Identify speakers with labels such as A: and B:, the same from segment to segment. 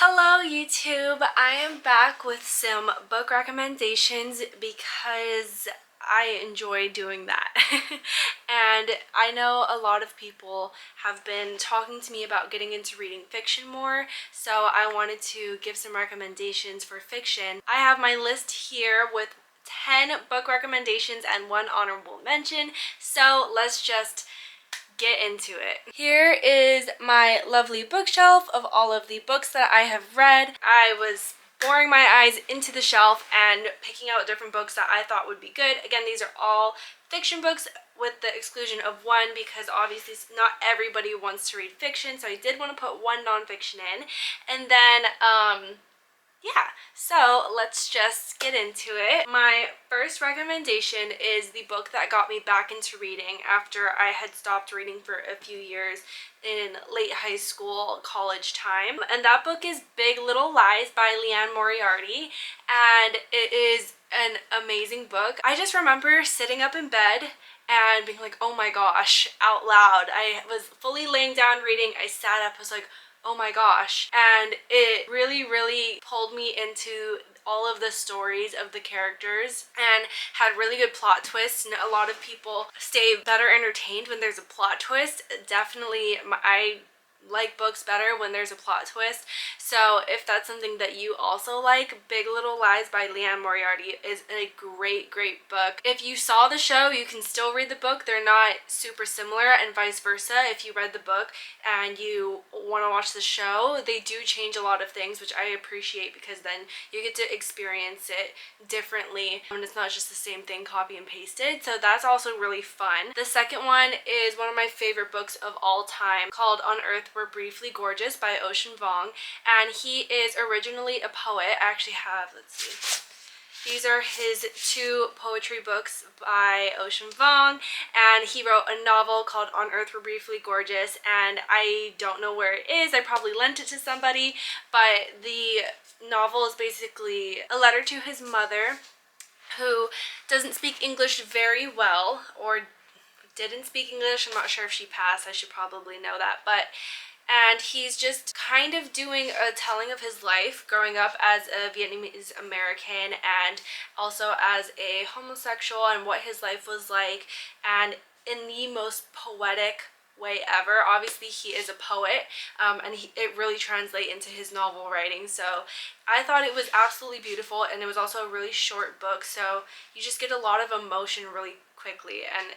A: Hello YouTube! I am back with some book recommendations because I enjoy doing that. And I know a lot of people have been talking to me about getting into reading fiction more, so I wanted to give some recommendations for fiction. I have my list here with 10 book recommendations and one honorable mention, so let's just get into it. Here is my lovely bookshelf of all of the books that I have read. I was boring my eyes into the shelf and picking out different books that I thought would be good. Again, these are all fiction books with the exclusion of one because obviously not everybody wants to read fiction, so I did want to put one nonfiction in. And then yeah, so let's just get into it. My first recommendation is the book that got me back into reading after I had stopped reading for a few years in late high school, college time. And that book is Big Little Lies by Leanne Moriarty, and it is an amazing book. I just remember sitting up in bed and being like, oh my gosh, out loud. I was fully laying down reading. I sat up, I was like, oh my gosh. And it really pulled me into all of the stories of the characters and had really good plot twists, and a lot of people stay better entertained when there's a plot twist. Definitely I like books better when there's a plot twist, so if that's something that you also like, Big Little Lies by Leanne Moriarty is a great book. If you saw the show, you can still read the book. They're not super similar, and vice versa. If you read the book and you want to watch the show, they do change a lot of things, which I appreciate because then you get to experience it differently and it's not just the same thing copy and pasted, so that's also really fun. The second one is one of my favorite books of all time, called On Earth We're Briefly Gorgeous by Ocean Vuong, and he is originally a poet. I actually have, let's see, these are his two poetry books by Ocean Vuong, and he wrote a novel called On Earth We're Briefly Gorgeous, and I don't know where it is. I probably lent it to somebody, but the novel is basically a letter to his mother, who doesn't speak English very well, or didn't speak English. I'm not sure if she passed. I should probably know that, and he's just kind of doing a telling of his life growing up as a Vietnamese American and also as a homosexual, and what his life was like, and in the most poetic way ever. Obviously he is a poet, and it really translates into his novel writing, so I thought it was absolutely beautiful, and it was also a really short book, so you just get a lot of emotion really quickly, and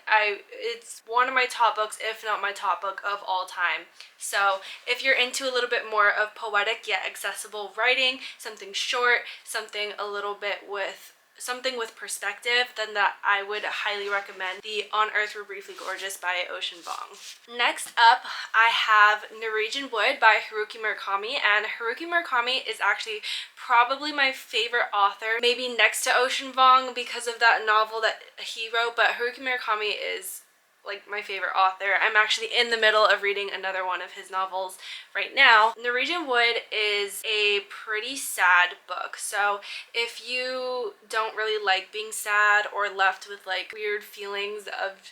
A: it's one of my top books, if not my top book of all time. So if you're into a little bit more of poetic yet accessible writing, something short, something a little bit with something with perspective, then that I would highly recommend the On Earth We're Briefly Gorgeous by Ocean Vuong. Next up, I have Norwegian Wood by Haruki Murakami, and Haruki Murakami is actually probably my favorite author, maybe next to Ocean Vuong because of that novel that he wrote, but Haruki Murakami is like my favorite author. I'm actually in the middle of reading another one of his novels right now. Norwegian Wood is a pretty sad book, so if you don't really like being sad or left with like weird feelings of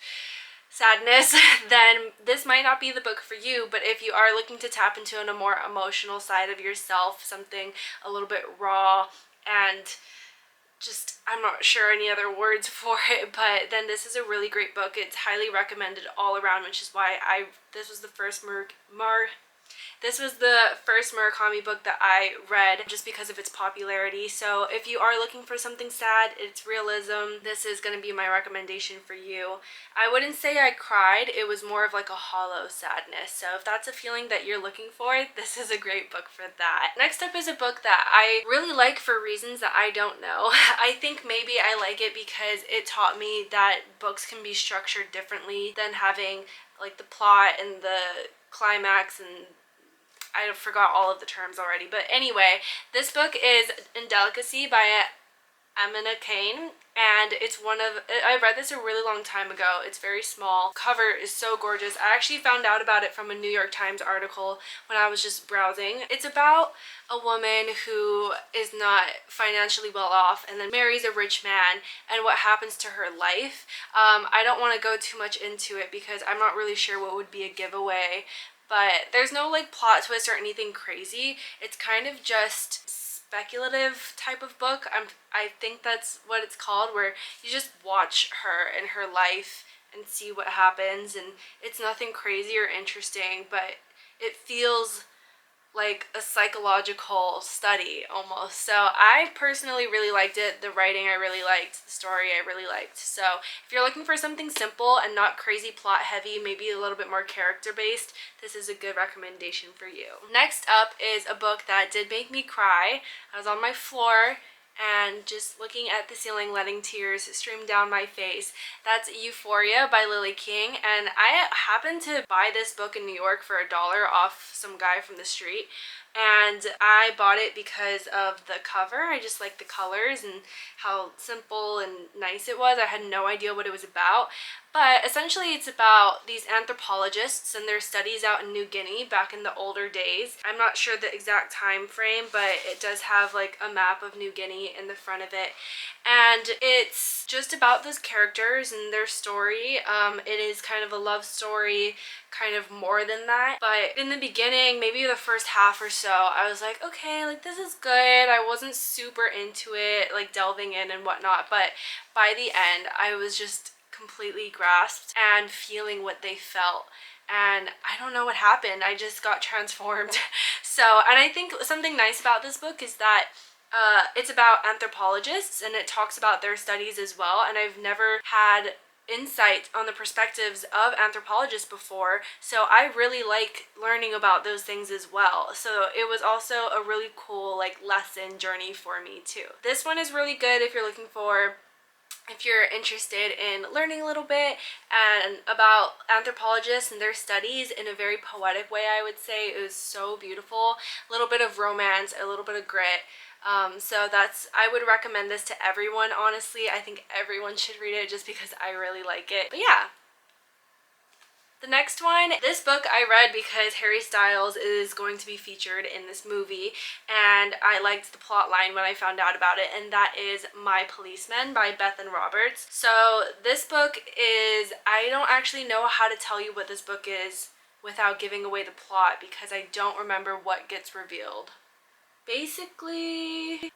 A: sadness, then this might not be the book for you. But if you are looking to tap into a more emotional side of yourself, something a little bit raw and just, I'm not sure any other words for it, but then this is a really great book. It's highly recommended all around, which is why this was the first Murakami book that I read just because of its popularity. So if you are looking for something sad, it's realism, this is going to be my recommendation for you. I wouldn't say I cried, it was more of like a hollow sadness. So if that's a feeling that you're looking for, this is a great book for that. Next up is a book that I really like for reasons that I don't know. I think maybe I like it because it taught me that books can be structured differently than having like the plot and the climax, and I forgot all of the terms already. But anyway, this book is Delicacy by Amina Kane, and I read this a really long time ago. It's very small. Cover is so gorgeous. I actually found out about it from a New York Times article when I was just browsing. It's about a woman who is not financially well off and then marries a rich man, and what happens to her life. I don't want to go too much into it because I'm not really sure what would be a giveaway, but there's no like plot twist or anything crazy. It's kind of just speculative type of book. I think that's what it's called, where you just watch her and her life and see what happens, and it's nothing crazy or interesting, but it feels like a psychological study almost. So I personally really liked it. The writing I really liked, the story I really liked. So if you're looking for something simple and not crazy plot heavy, maybe a little bit more character based, this is a good recommendation for you. Next up is a book that did make me cry. I was on my floor and just looking at the ceiling, letting tears stream down my face. That's Euphoria by Lily King, and I happened to buy this book in New York for $1 off some guy from the street, and I bought it because of the cover. I just liked the colors and how simple and nice it was. I had no idea what it was about, but essentially it's about these anthropologists and their studies out in New Guinea back in the older days. I'm not sure the exact time frame, but it does have like a map of New Guinea in the front of it, and it's just about those characters and their story. It is kind of a love story, kind of more than that, but in the beginning, maybe the first half or so, I was like, okay, like this is good. I wasn't super into it, like delving in and whatnot, but by the end I was just completely grasped and feeling what they felt, and I don't know what happened. I just got transformed. So, and I think something nice about this book is that it's about anthropologists and it talks about their studies as well, and I've never had insight on the perspectives of anthropologists before, so I really like learning about those things as well. So it was also a really cool like lesson journey for me too. This one is really good if you're interested in learning a little bit and about anthropologists and their studies in a very poetic way. I would say it was so beautiful, a little bit of romance, a little bit of grit. So I would recommend this to everyone, honestly. I think everyone should read it just because I really like it. But yeah. The next one, this book I read because Harry Styles is going to be featured in this movie, and I liked the plot line when I found out about it, and that is My Policeman by Bethan Roberts. So this book is, I don't actually know how to tell you what this book is without giving away the plot because I don't remember what gets revealed. Basically,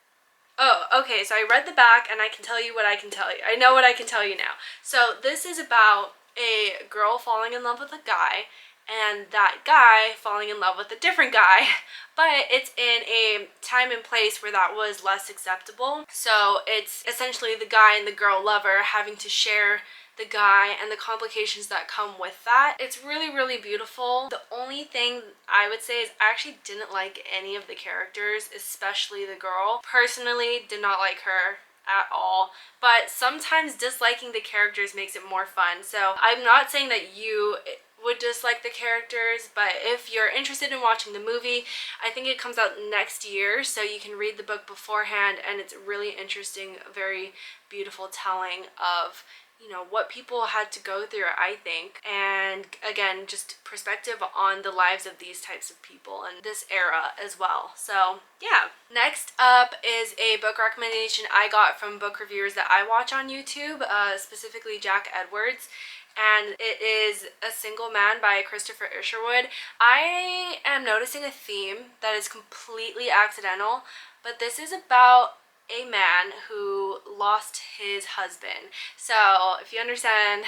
A: oh, okay, so I read the back and I can tell you what I can tell you. I know what I can tell you now. So this is about a girl falling in love with a guy and that guy falling in love with a different guy, but it's in a time and place where that was less acceptable. So it's essentially the guy and the girl lover having to share the guy and the complications that come with that. It's really, really beautiful. The only thing I would say is I actually didn't like any of the characters, especially the girl. Personally, did not like her at all, but sometimes disliking the characters makes it more fun. So I'm not saying that you would dislike the characters, but if you're interested in watching the movie, I think it comes out next year, so you can read the book beforehand, and it's really interesting, very beautiful telling of, you know, what people had to go through, I think, and again, just perspective on the lives of these types of people and this era as well. So yeah. Next up is a book recommendation I got from book reviewers that I watch on YouTube, specifically Jack Edwards, and it is A Single Man by Christopher Isherwood. I am noticing a theme that is completely accidental, but this is about a man who lost his husband. So if you understand,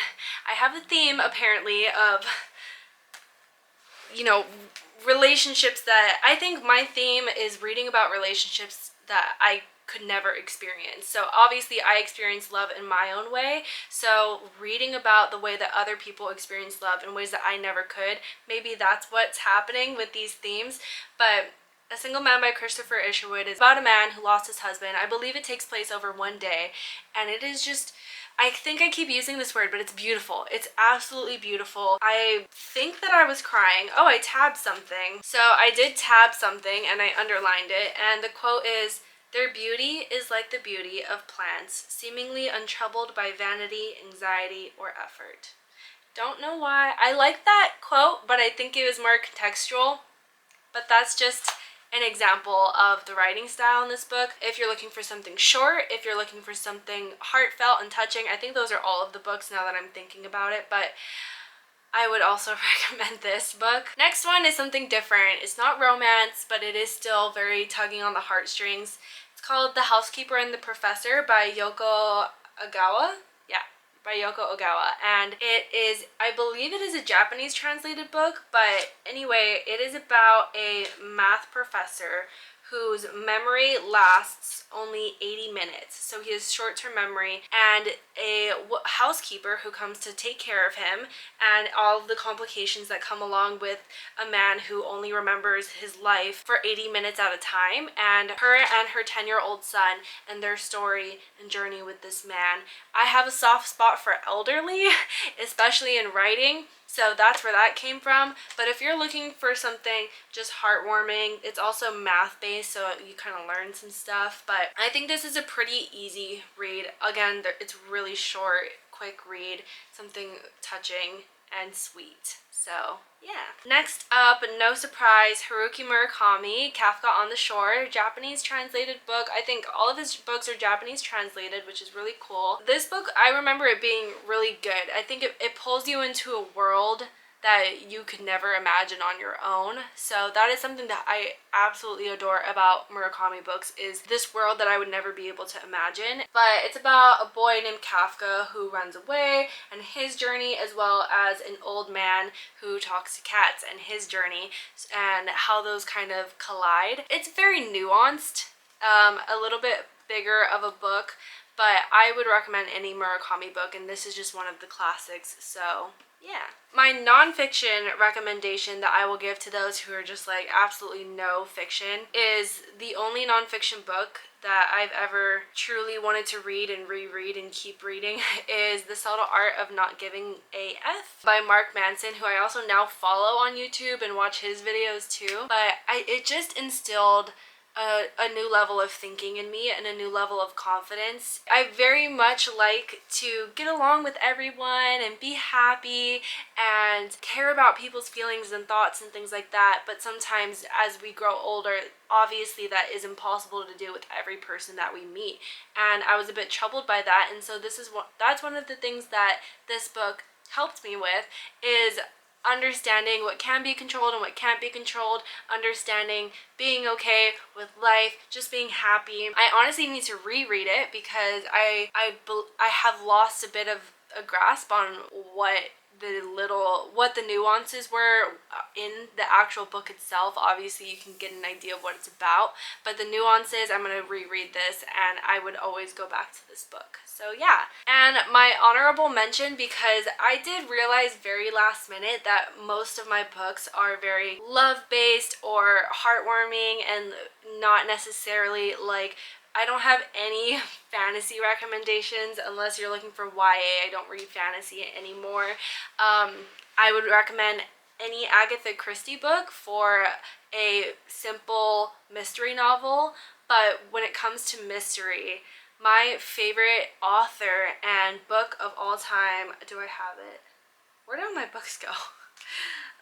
A: I have a theme apparently of, you know, relationships that I think my theme is reading about relationships that I could never experience. So obviously I experience love in my own way, so reading about the way that other people experience love in ways that I never could, maybe that's what's happening with these themes. But A Single Man by Christopher Isherwood is about a man who lost his husband. I believe it takes place over one day, and it is just, I think I keep using this word, but it's beautiful. It's absolutely beautiful. I think that I was crying. Oh, I tabbed something. So I did tab something and I underlined it, and the quote is, "Their beauty is like the beauty of plants, seemingly untroubled by vanity, anxiety, or effort." Don't know why. I like that quote, but I think it was more contextual. But that's just an example of the writing style in this book. If you're looking for something short, if you're looking for something heartfelt and touching, I think those are all of the books now that I'm thinking about it, but I would also recommend this book. Next one is something different. It's not romance, but it is still very tugging on the heartstrings. It's called The Housekeeper and the Professor by Yoko Ogawa. Yeah, by Yoko Ogawa. And it is, I believe it is a Japanese translated book, but anyway, it is about a math professor whose memory lasts only 80 minutes. So he has short-term memory, and a housekeeper who comes to take care of him and all of the complications that come along with a man who only remembers his life for 80 minutes at a time, and her 10-year-old son and their story and journey with this man. I have a soft spot for elderly, especially in writing, so that's where that came from. But if you're looking for something just heartwarming, it's also math-based, so you kind of learn some stuff. But I think this is a pretty easy read. Again, it's really short, quick read, something touching and sweet. So yeah. Next up, no surprise, Haruki Murakami, Kafka on the Shore, Japanese translated book. I think all of his books are Japanese translated, which is really cool. This book, I remember it being really good. I think it pulls you into a world that you could never imagine on your own. So that is something that I absolutely adore about Murakami books, is this world that I would never be able to imagine. But it's about a boy named Kafka who runs away and his journey, as well as an old man who talks to cats and his journey, and how those kind of collide. It's very nuanced, a little bit bigger of a book, but I would recommend any Murakami book, and this is just one of the classics, so yeah. My nonfiction recommendation that I will give to those who are just like absolutely no fiction is the only nonfiction book that I've ever truly wanted to read and reread and keep reading is The Subtle Art of Not Giving a F by Mark Manson, who I also now follow on YouTube and watch his videos too. But it just instilled a new level of thinking in me and a new level of confidence. I very much like to get along with everyone and be happy and care about people's feelings and thoughts and things like that, but sometimes as we grow older, obviously that is impossible to do with every person that we meet, and I was a bit troubled by that. And so that's one of the things that this book helped me with, is understanding what can be controlled and what can't be controlled, understanding being okay with life, just being happy. I honestly need to reread it because I have lost a bit of a grasp on what the nuances were in the actual book itself. Obviously you can get an idea of what it's about, but the nuances, I'm going to reread this and I would always go back to this book. So yeah. And my honorable mention, because I did realize very last minute that most of my books are very love-based or heartwarming and not necessarily like, I don't have any fantasy recommendations unless you're looking for YA. I don't read fantasy anymore. I would recommend any Agatha Christie book for a simple mystery novel, but when it comes to mystery, my favorite author and book of all time, do I have it? Where did my books go?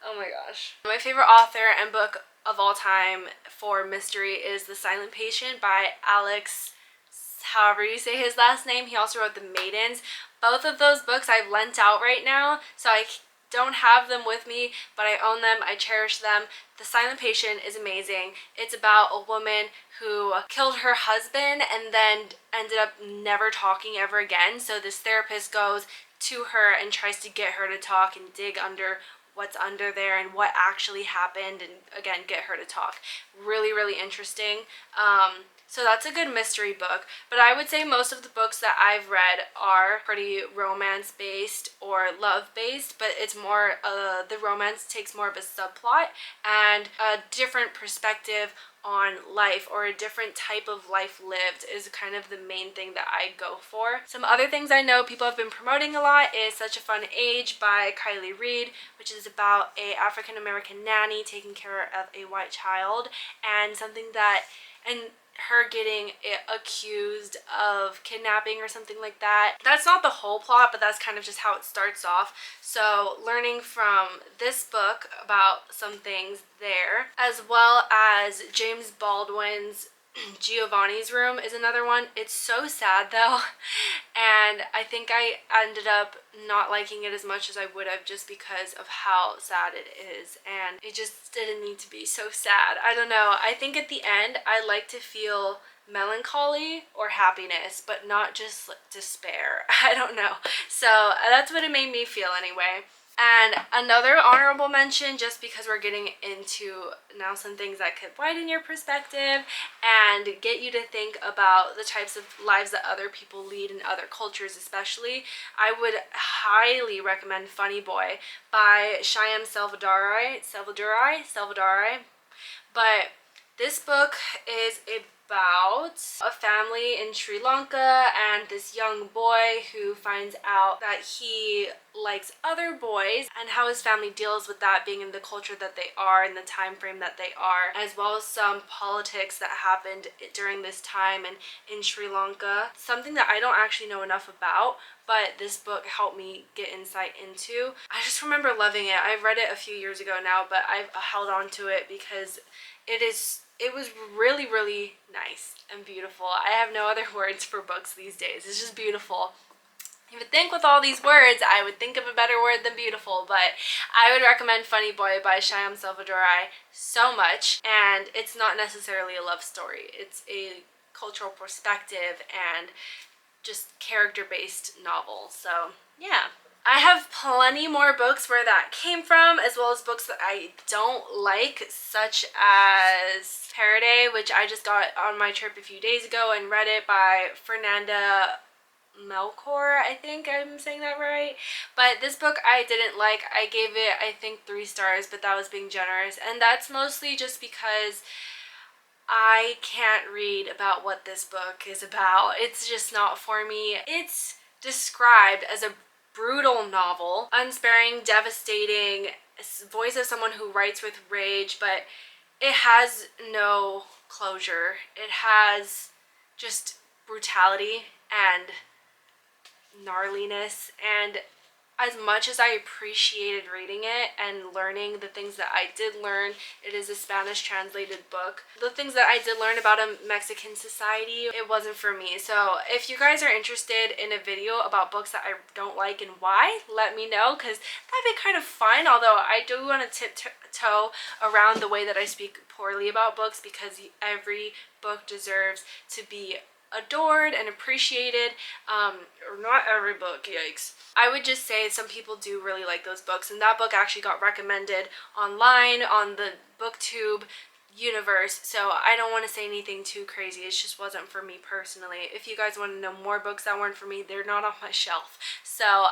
A: Oh my gosh. My favorite author and book of all time for mystery is The Silent Patient by Alex, however you say his last name. He also wrote The Maidens. Both of those books I've lent out right now, so I don't have them with me, but I own them. I cherish them. The Silent Patient is amazing. It's about a woman who killed her husband and then ended up never talking ever again. So this therapist goes to her and tries to get her to talk and dig under what's under there and what actually happened, and again get her to talk. Really, really interesting. So that's a good mystery book, but I would say most of the books that I've read are pretty romance based or love based, but it's more the romance takes more of a subplot and a different perspective on life, or a different type of life lived is kind of the main thing that I go for. Some other things I know people have been promoting a lot is Such a Fun Age by Kylie Reed, which is about a African American nanny taking care of a white child, and her getting accused of kidnapping or something like that. That's not the whole plot, but that's kind of just how it starts off. So learning from this book about some things there, as well as James Baldwin's Giovanni's Room is another one. It's so sad though, and I think I ended up not liking it as much as I would have just because of how sad it is, and it just didn't need to be so sad. I don't know. I think at the end I like to feel melancholy or happiness, but not just despair. I don't know. So that's what it made me feel anyway. And another honorable mention, just because we're getting into now some things that could widen your perspective and get you to think about the types of lives that other people lead in other cultures especially, I would highly recommend Funny Boy by Shyam Salvadori. But this book is about a family in Sri Lanka and this young boy who finds out that he likes other boys, and how his family deals with that, being in the culture that they are in the time frame that they are, as well as some politics that happened during this time and in Sri Lanka. Something that I don't actually know enough about, but this book helped me get insight into. I just remember loving it. I read it a few years ago now, but I've held on to it because it was really, really nice and beautiful. I have no other words for books these days. It's just beautiful. You would think with all these words I would think of a better word than beautiful, but I would recommend Funny Boy by Shyam Salvadori so much. And it's not necessarily a love story. It's a cultural perspective and just character-based novel. So yeah. I have plenty more books where that came from, as well as books that I don't like, such as Parody, which I just got on my trip a few days ago and read it, by Fernanda Melchor, I think I'm saying that right. But this book I didn't like. I gave it, I think, 3 stars, but that was being generous. And that's mostly just because I can't read about what this book is about. It's just not for me. It's described as a brutal novel, unsparing, devastating, voice of someone who writes with rage, but it has no closure. It has just brutality and gnarliness, and as much as I appreciated reading it and learning the things that I did learn, it is a Spanish translated book. The things that I did learn about a Mexican society, it wasn't for me. So if you guys are interested in a video about books that I don't like and why, let me know, because that'd be kind of fun. Although I do want to tiptoe around the way that I speak poorly about books, because every book deserves to be adored and appreciated, or not every book, yikes. I would just say some people do really like those books, and that book actually got recommended online on the booktube universe, so I don't want to say anything too crazy. It just wasn't for me personally. If you guys want to know more books that weren't for me, they're not on my shelf, so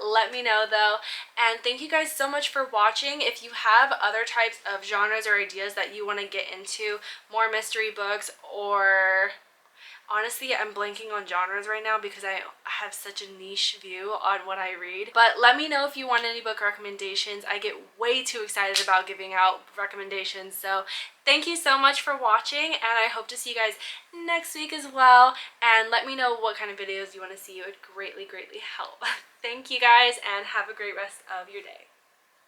A: let me know though. And thank you guys so much for watching. If you have other types of genres or ideas that you want to get into, more mystery books, or honestly, I'm blanking on genres right now because I have such a niche view on what I read. But let me know if you want any book recommendations. I get way too excited about giving out recommendations. So thank you so much for watching, and I hope to see you guys next week as well. And let me know what kind of videos you want to see. It would greatly, greatly help. Thank you guys, and have a great rest of your day.